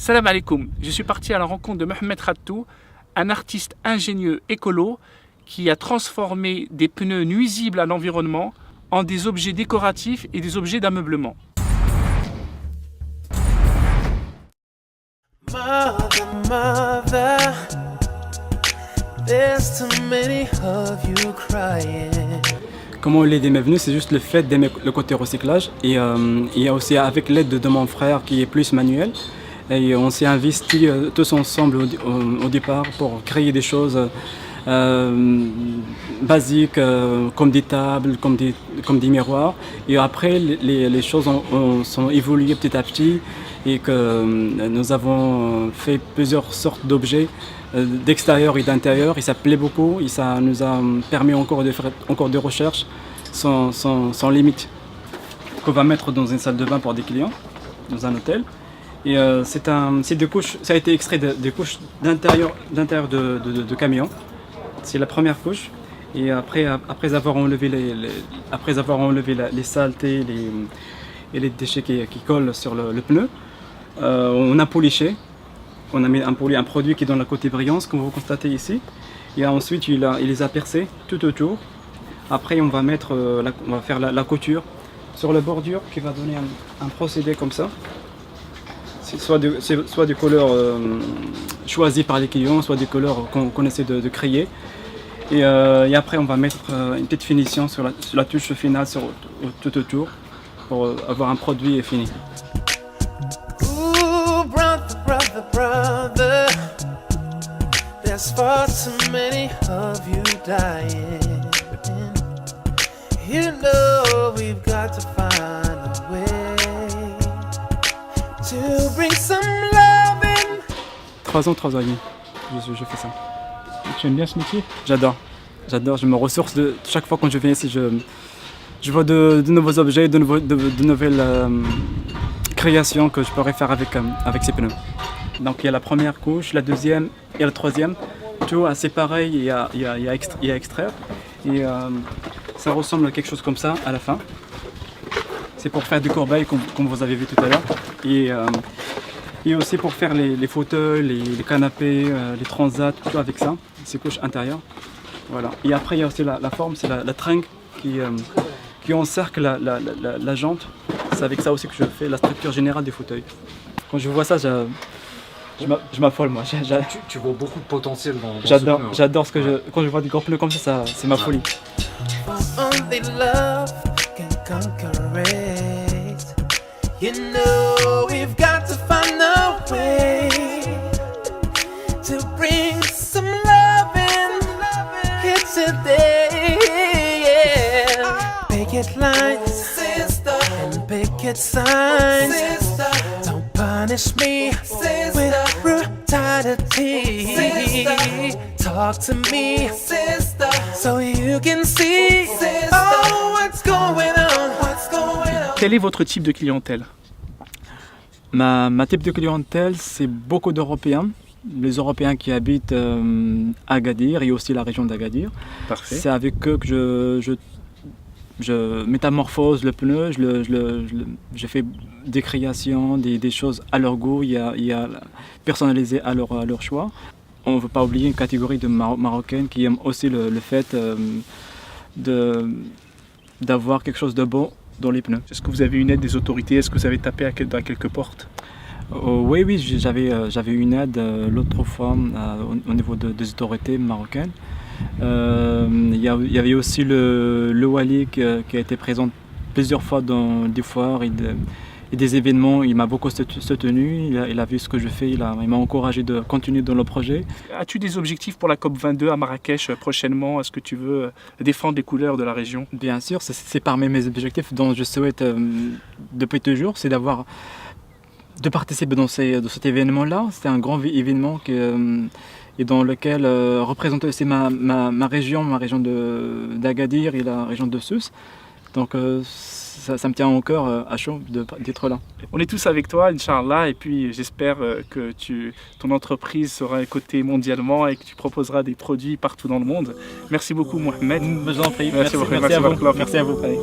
Salam alaikum, je suis parti à la rencontre de Mohamed Khattou, un artiste ingénieux écolo qui a transformé des pneus nuisibles à l'environnement en des objets décoratifs et des objets d'ameublement. Mother, there's too many of you crying. Comment l'idée m'est venue, c'est juste le fait d'aimer le côté recyclage et il y a aussi avec l'aide de mon frère qui est plus manuel et on s'est investi tous ensemble au départ pour créer des choses basiques comme des tables, comme des miroirs et après les choses sont évoluées petit à petit et que nous avons fait plusieurs sortes d'objets d'extérieur et d'intérieur et ça plaît beaucoup et ça nous a permis encore de faire encore des recherches sans limite qu'on va mettre dans une salle de bain pour des clients dans un hôtel et c'est des couches, ça a été extrait des couches d'intérieur de camions. C'est la première couche et après avoir enlevé les saletés et les déchets qui collent sur le pneu, on a poliché. On a mis un produit qui donne la côté brillance, comme vous constatez ici. Et ensuite, il les a percés tout autour. Après, on va faire la couture sur la bordure qui va donner un procédé comme ça. C'est soit des couleurs choisies par les clients, soit des couleurs qu'on essaie de créer. Et après, on va mettre une petite finition sur la touche finale tout autour pour avoir un produit fini. Brother, there's far too many of you dying. You know we've got to find a way to bring some love in. 3 ans et demi, je fais ça. Tu aimes bien ce métier? J'adore, je me ressource chaque fois quand je viens ici, je vois de nouveaux objets, de nouvelles créations que je pourrais faire avec ces pneus. Donc il y a la première couche, la deuxième et la troisième, tout assez pareil, il y a extraire et ça ressemble à quelque chose comme ça à la fin. C'est pour faire des corbeilles comme vous avez vu tout à l'heure et aussi pour faire les fauteuils, les canapés, les transats, tout avec ça, ces couches intérieures. Voilà. Et après il y a aussi la forme, c'est la tringle qui encercle la jante. C'est avec ça aussi que je fais la structure générale des fauteuils. Quand je vois ça, je m'affole moi. Tu vois beaucoup de potentiel dans ce pneu. J'adore quand je vois des gros pneus comme ça, c'est ma folie. Only love can conquer it. You know we've got to find a way to bring some love in here today. Yeah. Picket lines, sister, and picket signs. Sister, don't punish me with brutality. Sister, talk to me, sister, so you can see what's going on. Quel est votre type de clientèle? Ma type de clientèle, c'est beaucoup d'Européens. Les Européens qui habitent à Agadir et aussi la région d'Agadir. Parfait. C'est avec eux que je métamorphose le pneu, je fais des créations, des choses à leur goût, il y a personnalisées à leur choix. On ne veut pas oublier une catégorie de Marocaines qui aiment aussi le fait d'avoir quelque chose de bon dans les pneus. Est-ce que vous avez une aide des autorités? Est-ce que vous avez tapé à quelques portes? Oui, j'avais une aide l'autre fois au niveau des autorités marocaines. Il y avait aussi le Wali qui a été présent plusieurs fois dans des foires et des événements. Il m'a beaucoup soutenu, il a vu ce que je fais, il m'a encouragé de continuer dans le projet. As-tu des objectifs pour la COP22 à Marrakech prochainement? Est-ce que tu veux défendre les couleurs de la région? Bien sûr, c'est parmi mes objectifs dont je souhaite depuis toujours, c'est de participer dans cet événement-là. C'est un grand événement et dans lequel représente aussi ma région d'Agadir et la région de Sousse. Donc ça me tient au cœur à chaud d'être là. On est tous avec toi, Inch'Allah, et puis j'espère que ton entreprise sera cotée mondialement et que tu proposeras des produits partout dans le monde. Merci beaucoup, Mohamed. Je vous en prie. Merci à vous. Merci à vous. Allez.